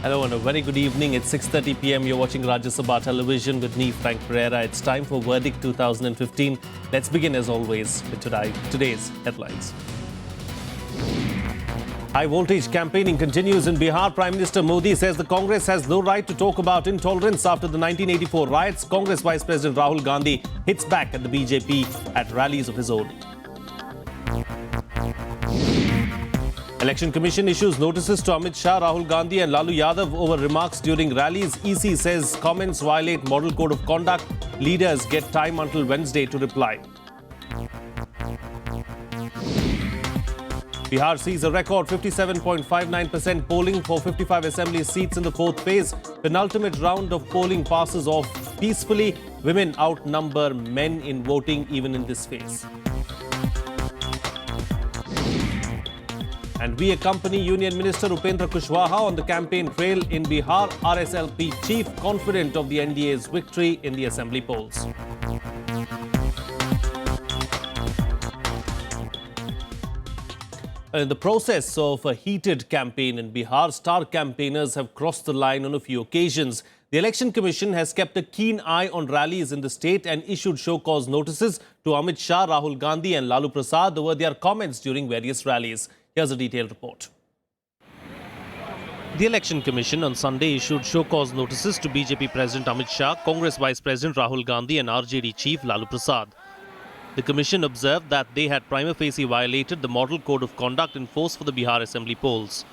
Hello and a very good evening. It's 6:30 p.m. You're watching Rajya Sabha television with me, Frank Pereira. It's time for Verdict 2015. Let's begin as always with today's headlines. High voltage campaigning continues in Bihar. Prime Minister Modi says the Congress has no right to talk about intolerance after the 1984 riots. Congress Vice President Rahul Gandhi hits back at the BJP at rallies of his own. Election Commission issues notices to Amit Shah, Rahul Gandhi and Lalu Yadav over remarks during rallies. EC says comments violate Model Code of Conduct. Leaders get time until Wednesday to reply. Bihar sees a record 57.59% polling for 55 assembly seats in the fourth phase. Penultimate round of polling passes off peacefully. Women outnumber men in voting even in this phase. And we accompany Union Minister Upendra Kushwaha on the campaign trail in Bihar. RSLP chief confident of the NDA's victory in the assembly polls. In the process of a heated campaign in Bihar, star campaigners have crossed the line on a few occasions. The Election Commission has kept a keen eye on rallies in the state and issued show-cause notices to Amit Shah, Rahul Gandhi and Lalu Prasad over their comments during various rallies. Here's a detailed report. The Election Commission on Sunday issued show-cause notices to BJP President Amit Shah, Congress Vice President Rahul Gandhi and RJD Chief Lalu Prasad. The Commission observed that they had prima facie violated the Model Code of Conduct in force for the Bihar Assembly polls.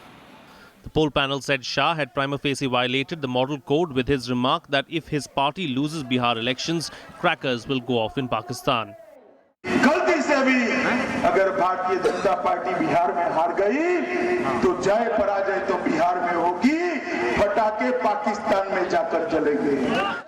The poll panel said Shah had prima facie violated the Model Code with his remark that if his party loses Bihar elections, crackers will go off in Pakistan. गलती से भी अगर Bharatiya Janata party Bihar में हार गई तो जय पराजय तो बिहार में होगी फटाके पाकिस्तान में जाकर चलेंगे.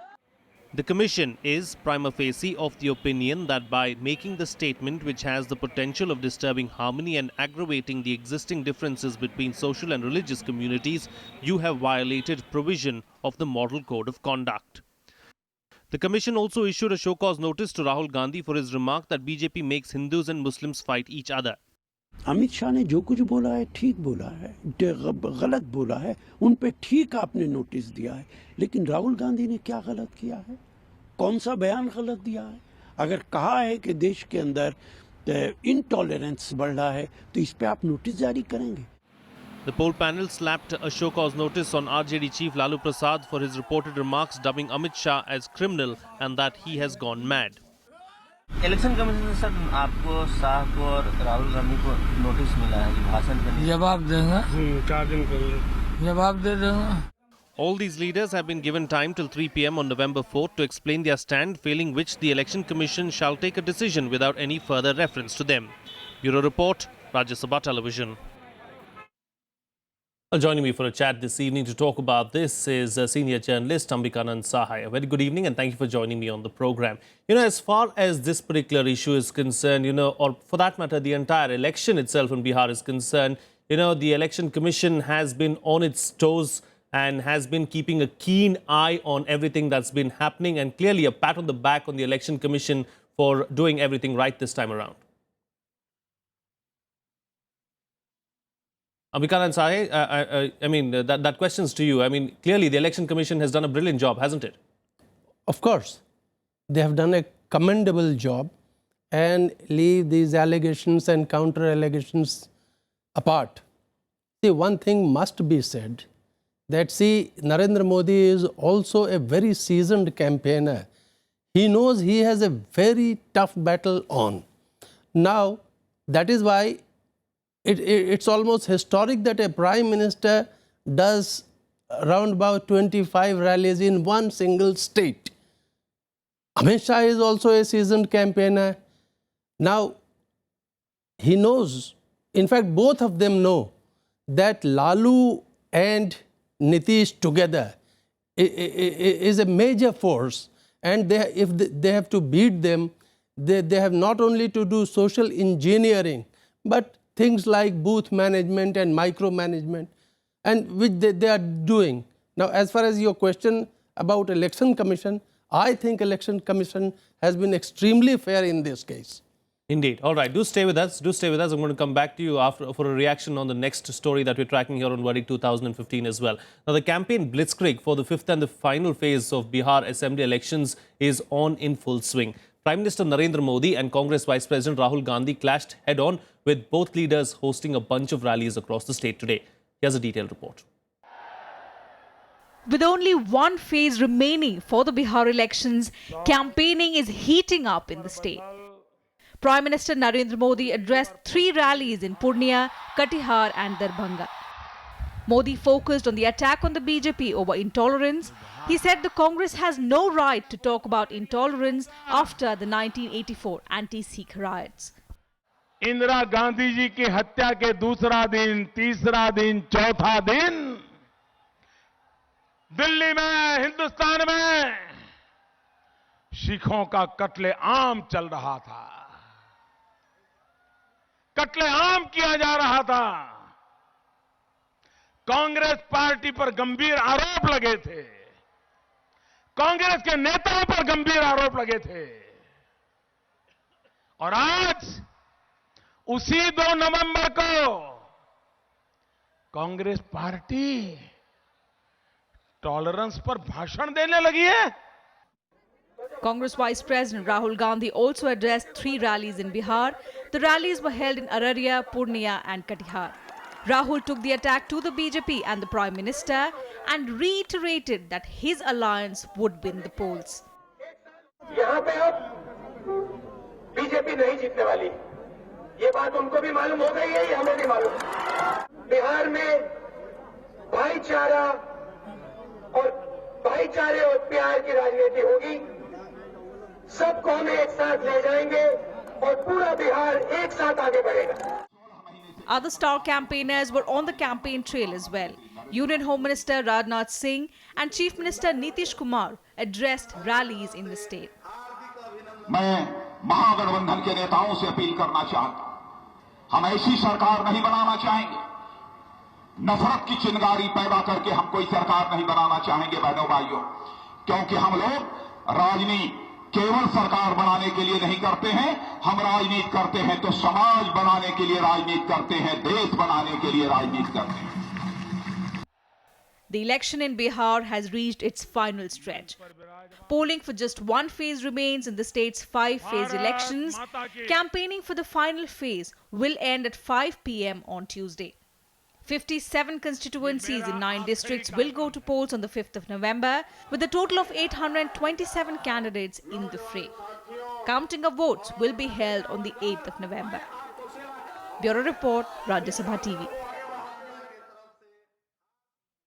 The Commission is prima facie of the opinion that by making the statement which has the potential of disturbing harmony and aggravating the existing differences between social and religious communities, you have violated provision of the Model Code of Conduct. The Commission also issued a show-cause notice to Rahul Gandhi for his remark that BJP makes Hindus and Muslims fight each other. Amit Shah ने जो कुछ बोला है ठीक बोला है, गलत बोला है, उन पे ठीक आपने नोटिस दिया है, लेकिन राहुल गांधी ने क्या गलत किया है, कौन सा बयान गलत दिया है? अगर कहा है कि देश के अंदर इंटॉलरेंस बढ़ रहा है तो इस पे आप नोटिस जारी करेंगे. The poll panel slapped a show-cause notice on RJD Chief Lalu Prasad for his reported remarks dubbing Amit Shah as criminal and that he has gone mad. Election commission से सर आपको शाह को और राहुल गांधी को notice मिला है भाषण के जवाब देना 4 दिन पहले जवाब दे देना. All these leaders have been given time till 3 p.m. on November 4th to explain their stand, failing which the Election Commission shall take a decision without any further reference to them. Bureau Report, Rajya Sabha Television. Joining me for a chat this evening to talk about this is senior journalist Ambikanand Sahai. A very good evening and thank you for joining me on the program. As far as this particular issue is concerned, or for that matter, the entire election itself in Bihar is concerned, the Election Commission has been on its toes and has been keeping a keen eye on everything that's been happening, and clearly a pat on the back on the Election Commission for doing everything right this time around. Ambikanand Sahai, that question's to you. Clearly the Election Commission has done a brilliant job, hasn't it? Of course, they have done a commendable job and leave these allegations and counter allegations apart. See, one thing must be said that Narendra Modi is also a very seasoned campaigner. He knows he has a very tough battle on. Now, that is why it's almost historic that a Prime Minister does around about 25 rallies in one single state. Amit Shah is also a seasoned campaigner. Now, he knows, in fact, both of them know that Lalu and Nitish together is a major force, and if they have to beat them, they have not only to do social engineering, but things like booth management and micromanagement, and which they are doing. Now, as far as your question about Election Commission, I think Election Commission has been extremely fair in this case. Indeed. All right. Do stay with us. Do stay with us. I'm going to come back to you after for a reaction on the next story that we're tracking here on Verdict 2015 as well. Now, the campaign blitzkrieg for the fifth and the final phase of Bihar Assembly elections is on in full swing. Prime Minister Narendra Modi and Congress Vice President Rahul Gandhi clashed head-on, with both leaders hosting a bunch of rallies across the state today. Here's a detailed report. With only one phase remaining for the Bihar elections, campaigning is heating up in the state. Prime Minister Narendra Modi addressed 3 rallies in Purnia, Katihar and Darbhanga. Modi focused on the attack on the BJP over intolerance. He said the Congress has no right to talk about intolerance after the 1984 anti-Sikh riots. Indira Gandhi ji की हत्या के दूसरा दिन, तीसरा दिन, चौथा दिन दिल्ली में, हिंदुस्तान में सिखों का कत्लेआम चल रहा था, कत्लेआम किया जा रहा था। कांग्रेस पार्टी पर गंभीर आरोप लगे थे, कांग्रेस के नेताओं पर गंभीर आरोप लगे थे, और आज उसी 2 नवंबर को कांग्रेस पार्टी टॉलरेंस पर भाषण देने लगी है। Congress Vice President Rahul Gandhi also addressed 3 rallies in Bihar. The rallies were held in Araria, Purnia and Katihar. Rahul took the attack to the BJP and the Prime Minister and reiterated that his alliance would win the polls. यहाँ पे अब BJP नहीं जीतने वाली, ये बात उनको भी मालूम हो गई है, ये हमें भी मालूम है। बिहार में भाईचारा और प्यार की राजनीति होगी, सबको हम एक साथ ले जाएंगे और पूरा बिहार एक साथ आगे बढ़ेगा। Other star campaigners were on the campaign trail as well. Union Home Minister Rajnath Singh and Chief Minister Nitish Kumar addressed rallies in the state. मैं महागठबंधन के नेताओं से अपील करना चाहता हूं, हम ऐसी सरकार नहीं बनाना चाहेंगे, नफरत की चिंगारी पैदा करके हम कोई सरकार नहीं बनाना चाहेंगे बहनों भाइयों, क्योंकि हम लोग राजनीति केवल सरकार बनाने के लिए नहीं करते हैं, हम राजनीति करते हैं तो समाज बनाने के लिए राजनीति करते हैं, देश बनाने के लिए राजनीति करते हैं। The election in Bihar has reached its final stretch. Polling for just one phase remains in the state's 5-phase elections. Campaigning for the final phase will end at 5 p.m. on Tuesday. 57 constituencies in 9 districts will go to polls on the 5th of November, with a total of 827 candidates in the fray. Counting of votes will be held on the 8th of November. Bureau Report, Rajya Sabha TV.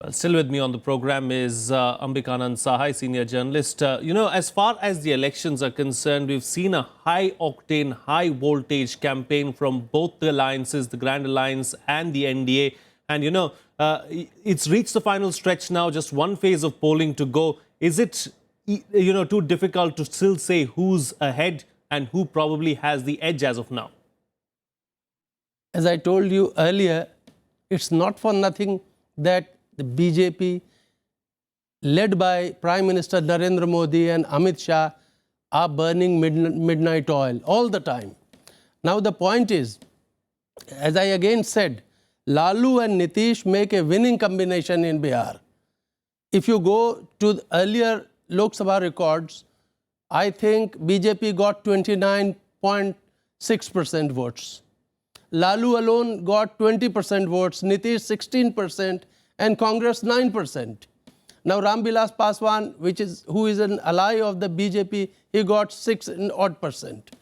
Well, still with me on the program is Ambikanand Sahai, senior journalist. As far as the elections are concerned, we've seen a high-octane, high-voltage campaign from both the alliances, the Grand Alliance and the NDA. And, it's reached the final stretch now, just one phase of polling to go. Is it, too difficult to still say who's ahead and who probably has the edge as of now? As I told you earlier, it's not for nothing that the BJP, led by Prime Minister Narendra Modi and Amit Shah, are burning midnight oil all the time. Now the point is, as I again said, Lalu and Nitish make a winning combination in Bihar. If you go to the earlier Lok Sabha records, I think BJP got 29.6% votes. Lalu alone got 20% votes, Nitish 16%, and Congress 9%. Now Ramvilas Paswan, who is an ally of the BJP, he got 6%.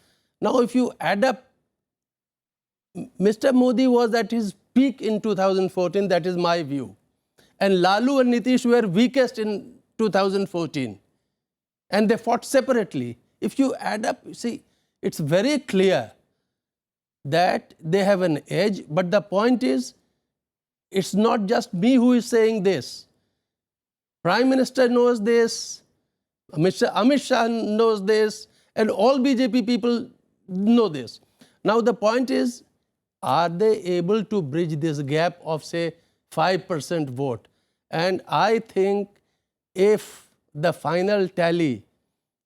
Now if you add up, Mr. Modi was at his peak in 2014, that is my view. And Lalu and Nitish were weakest in 2014. And they fought separately. If you add up, see, it's very clear that they have an edge, but the point is, it's not just me who is saying this. Prime Minister knows this, Mr. Amit Shah knows this, and all BJP people know this. Now the point is, are they able to bridge this gap of, say, 5% vote? And I think if the final tally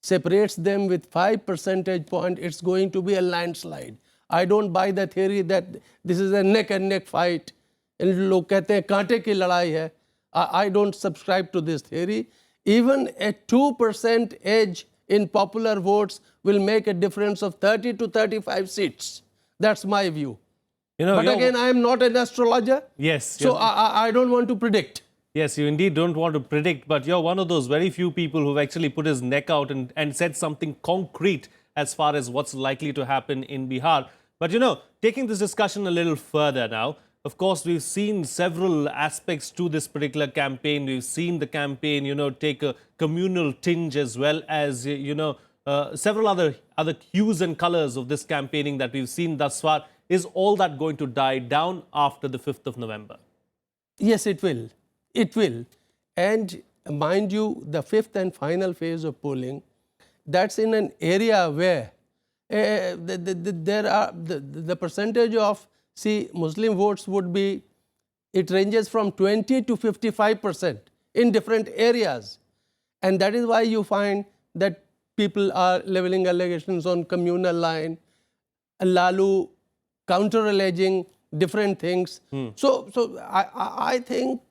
separates them with 5 percentage point, it's going to be a landslide. I don't buy the theory that this is a neck and neck fight. लोग कहते हैं कांटे की लड़ाई है. I don't subscribe to this theory. Even a 2% edge in popular votes will make a difference of 30 to 35 seats. That's my view. But again, I am not an astrologer. Yes. So I don't want to predict. Yes, you indeed don't want to predict, but you're one of those very few people who've actually put his neck out and said something concrete as far as what's likely to happen in Bihar. But taking this discussion a little further now, of course, we've seen several aspects to this particular campaign. We've seen the campaign, take a communal tinge as well as, several other hues and colors of this campaigning that we've seen thus far. Is all that going to die down after the 5th of November? Yes, it will. It will. And mind you, the 5th and final phase of polling, that's in an area where the percentage of Muslim votes would be, it ranges from 20 to 55% in different areas. And that is why you find that people are leveling allegations on communal line, Lalu counter-alleging different things. So I think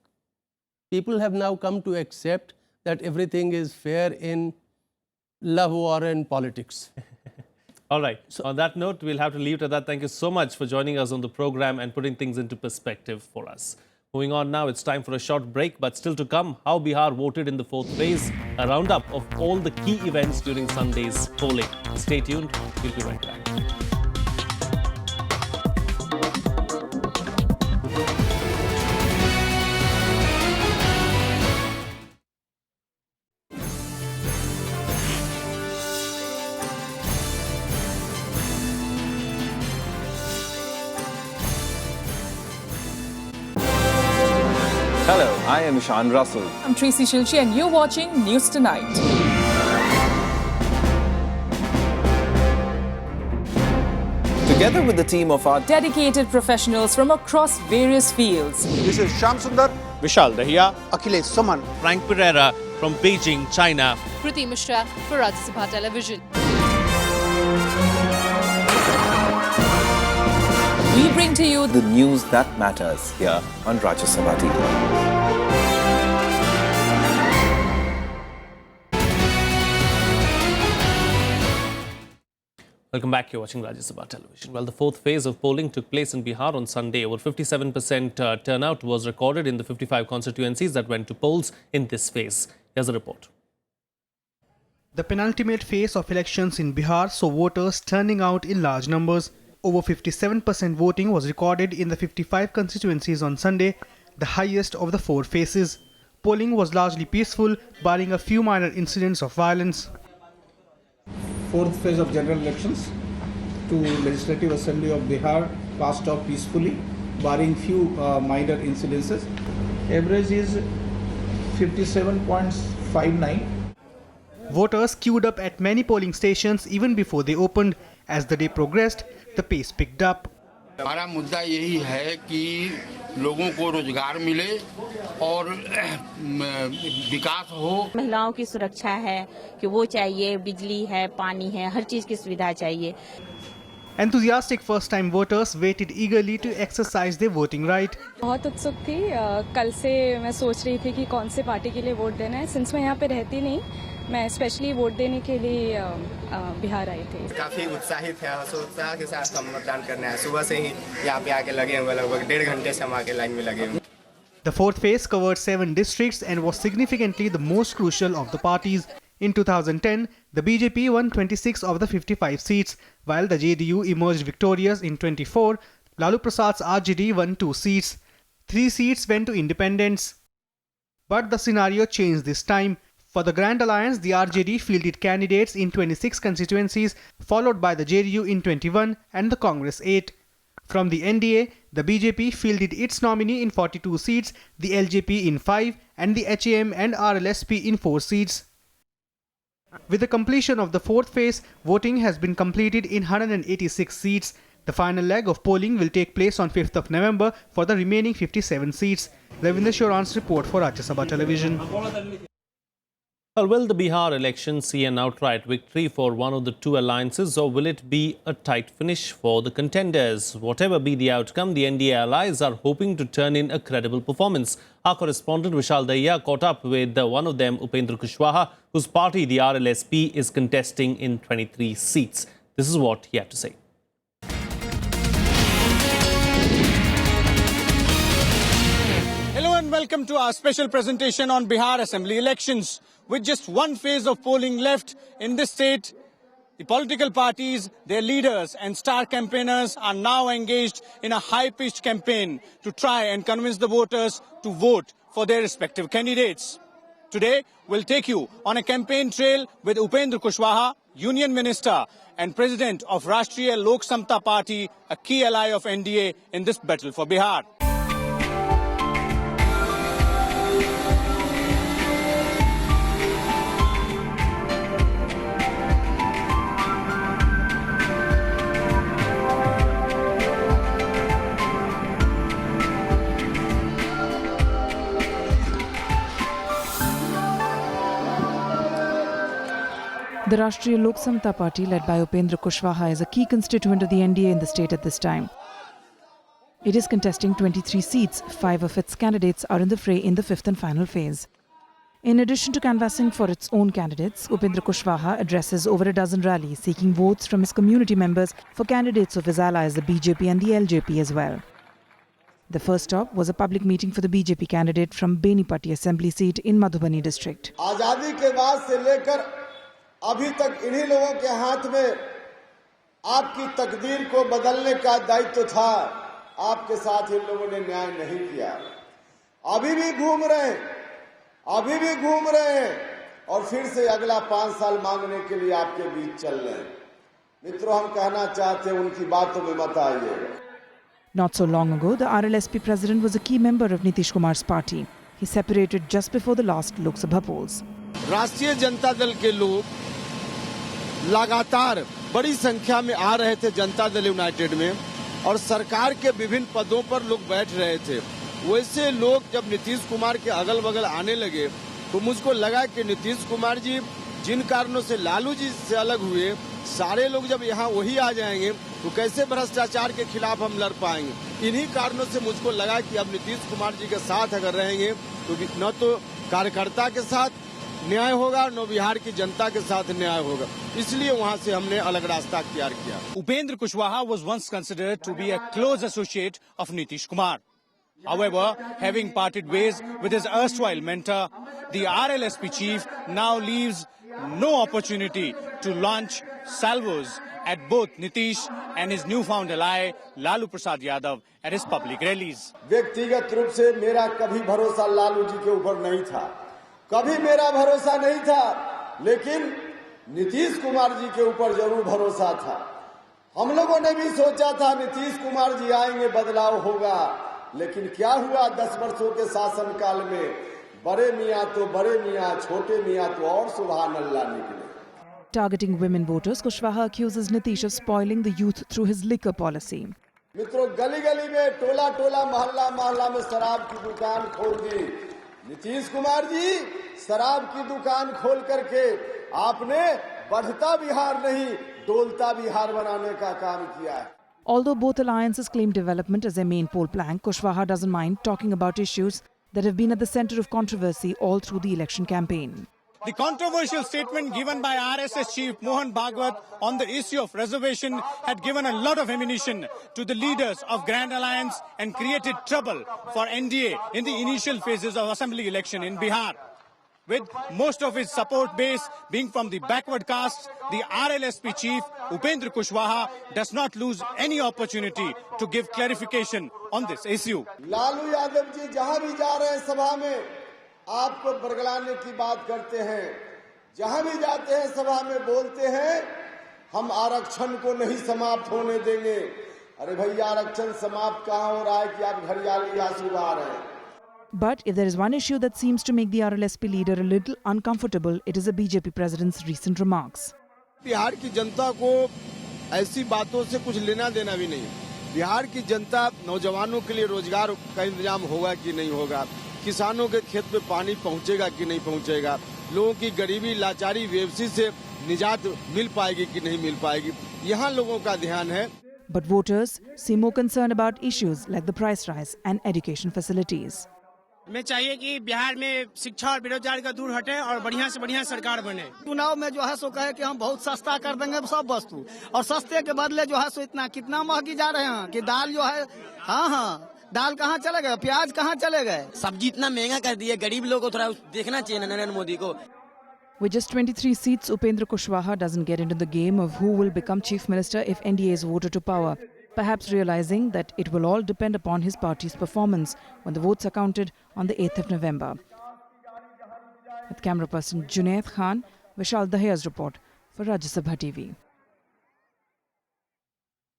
people have now come to accept that everything is fair in love, war and politics. All right. So, on that note, we'll have to leave it at that. Thank you so much for joining us on the program and putting things into perspective for us. Moving on now, it's time for a short break, but still to come, how Bihar voted in the 4th phase, a roundup of all the key events during Sunday's polling. Stay tuned. We'll be right back. Hello, I am Ishan Russell. I'm Tracy Shilchi and you're watching News Tonight. Together with the team of our Dedicated professionals from across various fields. This is Shyam Sundar, Vishal Dahiya, Akhilesh Suman, Frank Pereira from Beijing, China. Kriti Mishra for Rajya Sabha Television. We bring to you the news that matters here on Rajya Sabha TV. Welcome back. You're watching Rajya Sabha Television. Well, the 4th phase of polling took place in Bihar on Sunday. Over 57% turnout was recorded in the 55 constituencies that went to polls in this phase. Here's a report. The penultimate phase of elections in Bihar saw voters turning out in large numbers. Over 57% voting was recorded in the 55 constituencies on Sunday, the highest of the 4 phases. Polling was largely peaceful, barring a few minor incidents of violence. 4th phase of general elections to Legislative Assembly of Bihar passed off peacefully, barring few minor incidences. Average is 57.59. Voters queued up at many polling stations even before they opened. As the day progressed, the pace picked up. हमारा मुद्दा यही है कि लोगों को रोजगार मिले और विकास हो. महिलाओं की सुरक्षा है कि वो चाहिए, बिजली है, पानी है, हर चीज की सुविधा चाहिए. Enthusiastic first-time voters waited eagerly to exercise their voting right. बहुत उत्सुक थी. कल से मैं सोच रही थी कि कौन से पार्टी के लिए वोट देना है. सिंस मैं यहाँ पे रहती नहीं, मैं स्पेशली वोट देने के लिए बिहार आई थी. काफी उत्साहित है, उत्साह के साथ हम मतदान करना है. सुबह से ही यहाँ पे आके लगे हुए, लगभग 1.5 घंटे से हम आके लाइन में लगे हुए. The 4th phase covered 7 districts and was significantly the most crucial of the parties. In 2010, the BJP won 26 of the 55 seats, while the JDU emerged victorious in 24. Lalu Prasad's RJD won 2 seats. 3 seats went to independents. But the scenario changed this time. For the Grand Alliance, the RJD fielded candidates in 26 constituencies, followed by the JDU in 21 and the Congress 8. From the NDA, the BJP fielded its nominee in 42 seats, the LJP in 5, and the HAM and RLSP in 4 seats. With the completion of the 4th phase, voting has been completed in 186 seats. The final leg of polling will take place on 5th of November for the remaining 57 seats. Ravinder Shoran's report for Rajya Sabha Television. Well, will the Bihar election see an outright victory for one of the two alliances, or will it be a tight finish for the contenders? Whatever be the outcome, the NDA allies are hoping to turn in a credible performance. Our correspondent Vishal Dahiya caught up with one of them, Upendra Kushwaha, whose party, the RLSP, is contesting in 23 seats. This is what he had to say. Hello and welcome to our special presentation on Bihar Assembly elections. With just one phase of polling left in this state, the political parties, their leaders and star campaigners are now engaged in a high-pitched campaign to try and convince the voters to vote for their respective candidates. Today, we'll take you on a campaign trail with Upendra Kushwaha, Union Minister and President of Rashtriya Lok Samta Party, a key ally of NDA in this battle for Bihar. The Rashtriya Lok Samta Party, led by Upendra Kushwaha, is a key constituent of the NDA in the state at this time. It is contesting 23 seats. 5 of its candidates are in the fray in the fifth and final phase. In addition to canvassing for its own candidates, Upendra Kushwaha addresses over a dozen rallies seeking votes from his community members for candidates of his allies, the BJP and the LJP as well. The first stop was a public meeting for the BJP candidate from Benipati Assembly seat in Madhubani district. आजादी के बाद से लेकर अभी तक इन्हीं लोगों के हाथ में आपकी तकदीर को बदलने का दायित्व था। आपके साथ इन लोगों ने न्याय नहीं किया। अभी भी घूम रहे हैं और फिर से अगला 5 साल मांगने के लिए आपके बीच चल रहे हैं। मित्रों, हम कहना चाहते हैं उनकी बातों में मत आइएगा। Not so long ago, the RLSP president was a key member of Nitish Kumar's party. He separated just before the last Lok Sabha polls. राष्ट्रीय जनता दल के लोग लगातार बड़ी संख्या में आ रहे थे जनता दल यूनाइटेड में और सरकार के विभिन्न पदों पर लोग बैठ रहे थे। वैसे लोग जब नीतीश कुमार के अगल बगल आने लगे तो मुझको लगा कि नीतीश कुमार जी जिन कारणों से लालू जी से अलग हुए, सारे लोग जब यहाँ वही आ जाएंगे तो कैसे भ्रष्टाचार के खिलाफ हम लड़ पाएंगे। इन्हीं कारणों से मुझको लगा कि अब नीतीश कुमार जी के साथ अगर रहेंगे तो न तो कार्यकर्ता के साथ न्याय होगा, न बिहार की जनता के साथ न्याय होगा। इसलिए वहां से हमने अलग रास्ता अख्तियार किया। Upendra Kushwaha was once considered to be a close associate of Nitish Kumar. However, having parted ways with his erstwhile mentor, the RLSP chief now leaves no opportunity to launch salvos at both Nitish and his newfound ally Lalu Prasad Yadav at his public rallies. व्यक्तिगत रूप से मेरा कभी भरोसा लालू जी के ऊपर नहीं था, कभी मेरा भरोसा नहीं था, लेकिन नीतीश कुमार जी के ऊपर जरूर भरोसा था। हम लोगों ने भी सोचा था नीतीश कुमार जी आएंगे, बदलाव होगा, लेकिन क्या हुआ 10 वर्षों के शासनकाल में? बड़े मियाँ तो बड़े मियाँ, छोटे मियाँ तो और सुबहान अल्लाह निकले। Targeting women voters, Kushwaha accuses Nitish of spoiling the youth through his liquor policy. मित्रों, गली गली में, टोला टोला, मोहल्ला मोहल्ला में शराब की दुकान खोल दी। नीतीश कुमार जी शराब की दुकान खोल करके आपने बढ़ता बिहार नहीं, डोलता बिहार बनाने का काम किया है। Although both alliances claim development as their main poll plank, Kushwaha doesn't mind talking about issues that have been at the center of controversy all through the election campaign. The controversial statement given by RSS chief Mohan Bhagwat on the issue of reservation had given a lot of ammunition to the leaders of Grand Alliance and created trouble for NDA in the initial phases of assembly election in Bihar. With most of its support base being from the backward castes, the RLSP chief Upendra Kushwaha does not lose any opportunity to give clarification on this issue. Lalu Yadav ji जहां भी जा रहे हैं सभा में आपको बरगलाने की बात करते हैं, जहां भी जाते हैं सभा में बोलते हैं हम आरक्षण को नहीं समाप्त होने देंगे। अरे भैया, आरक्षण समाप्त कहां हो रहा है कि आप घड़ियाली आंसू बहा रहे हैं। But if there is one issue that seems to make the RLSP leader a little uncomfortable, it is the BJP president's recent remarks. Bihar की जनता को ऐसी बातों से कुछ लेना देना भी नहीं। बिहार की जनता नौजवानों के लिए रोजगार का इंतजाम होगा कि नहीं होगा, किसानों के खेत में पानी पहुंचेगा कि नहीं पहुंचेगा, लोगों की गरीबी लाचारी बेबसी से निजात मिल पाएगी कि नहीं मिल पाएगी, यहाँ लोगों का ध्यान है। But voters seem more concerned about issues like the price rise and education facilities. हमें चाहिए कि बिहार में शिक्षा और बेरोजगारी का दूर हटे और बढ़िया से बढ़िया सरकार बने। चुनाव में जो है सो कहे कि हम बहुत सस्ता कर देंगे सब वस्तु, और सस्ते के बदले जो है सो कितना महंगी जा रहे हैं कि दाल जो है, हाँ दाल कहाँ चले गए, प्याज कहाँ चले गए, सब्जी इतना महंगा कर दिया, गरीब लोगों को थोड़ा देखना चाहिए नरेंद्र मोदी को। With just 23 seats, Upendra Kushwaha doesn't get into the game of who will become chief minister if NDA is voted to power, perhaps realizing that it will all depend upon his party's performance when the votes are counted on the 8th of November. With camera person Junaid Khan, Vishal Dahiya's report for Rajya Sabha TV.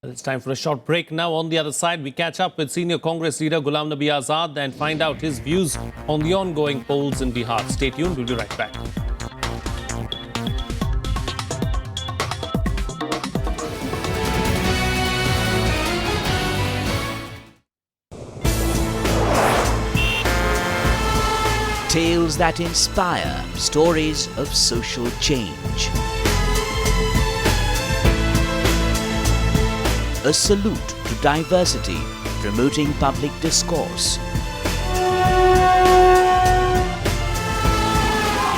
It's time for a short break now. On the other side, we catch up with senior Congress leader Ghulam Nabi Azad and find out his views on the ongoing polls in Bihar. Stay tuned, we'll be right back. Tales that inspire, stories of social change. A salute to diversity, promoting public discourse.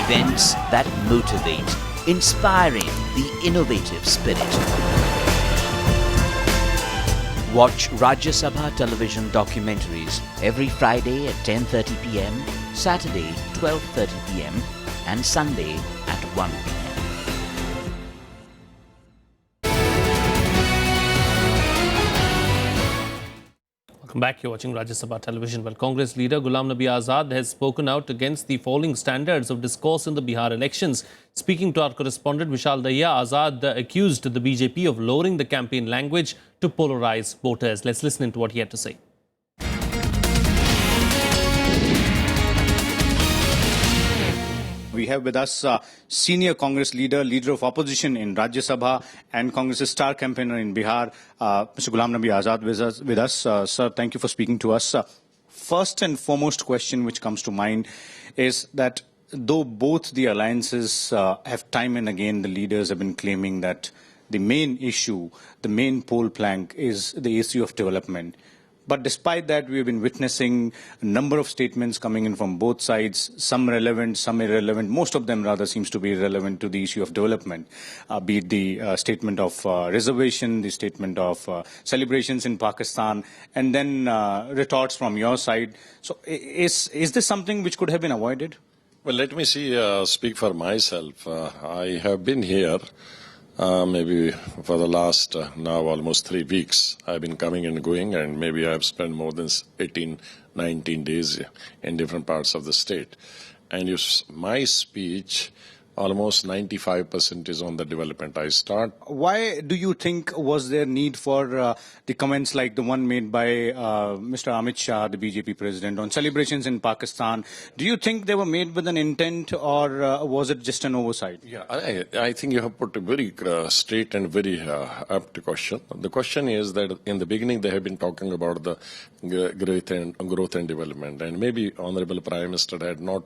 Events that motivate, inspiring the innovative spirit. Watch Rajya Sabha television documentaries every Friday at 10:30 p.m., Saturday 12:30 p.m. and Sunday at 1 p.m. Welcome back. You're watching Rajya Sabha television. Well, Congress leader Ghulam Nabi Azad has spoken out against the falling standards of discourse in the Bihar elections. Speaking to our correspondent Vishal Dahiya, Azad accused the BJP of lowering the campaign language to polarize voters. Let's listen to what he had to say. We have with us senior Congress leader, leader of opposition in Rajya Sabha and Congress's star campaigner in Bihar, Mr. Ghulam Nabi Azad with us. Sir, thank you for speaking to us. First and foremost question which comes to mind is that though both the alliances have time and again, the leaders have been claiming that the main issue, the main poll plank is the issue of development. But despite that, we have been witnessing a number of statements coming in from both sides, some relevant, some irrelevant. Most of them rather seems to be relevant to the issue of development, be it the statement of reservation, the statement of celebrations in Pakistan, and then retorts from your side. So is this something which could have been avoided? Well, let me speak for myself. I have been here maybe for the last now almost 3 weeks. I've been coming and going, and maybe I've spent more than 18, 19 days in different parts of the state. And my speech, almost 95% is on the development. I start. Why do you think was there need for the comments like the one made by Mr. Amit Shah, the BJP president, on celebrations in Pakistan? Do you think they were made with an intent, or was it just an oversight? Yeah, I think you have put a very straight and very apt question. The question is that in the beginning they have been talking about the growth and development, and maybe Honorable Prime Minister had not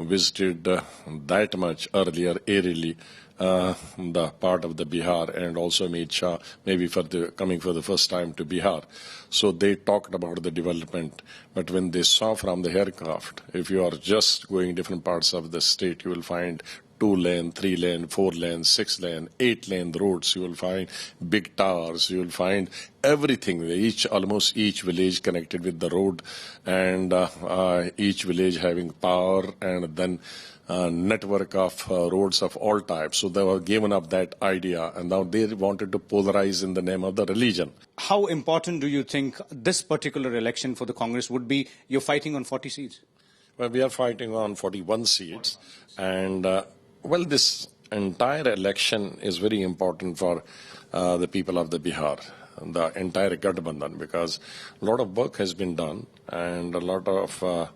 visited that much earlier, airily, the part of the Bihar, and also Amit Shah maybe coming for the first time to Bihar. So they talked about the development, but when they saw from the aircraft, if you are just going different parts of the state, you will find 2-lane, 3-lane, 4-lane, 6-lane, 8-lane roads. You will find big towers. You will find everything. Almost each village connected with the road, and each village having power, and then network of roads of all types. So they were given up that idea, and now they wanted to polarize in the name of the religion. How important do you think this particular election for the Congress would be? You're fighting on 40 seats. Well, we are fighting on 41 seats, and well, this entire election is very important for the people of the Bihar, the entire Gathbandhan, because a lot of work has been done and a lot of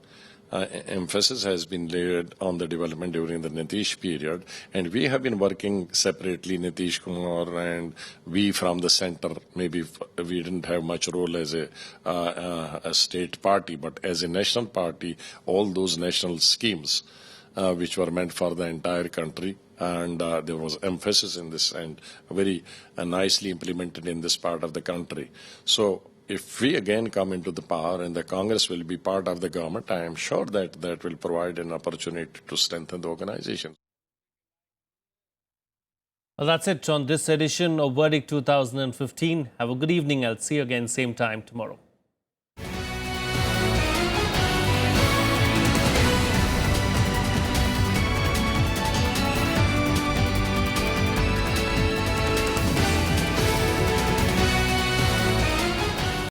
emphasis has been laid on the development during the Nitish period. And we have been working separately, Nitish Kumar and we from the center. Maybe we didn't have much role as a state party, but as a national party, all those national schemes which were meant for the entire country. And there was emphasis in this and very nicely implemented in this part of the country. So if we again come into the power and the Congress will be part of the government, I am sure that that will provide an opportunity to strengthen the organization. Well, that's it on this edition of Verdict 2015. Have a good evening. I'll see you again same time tomorrow.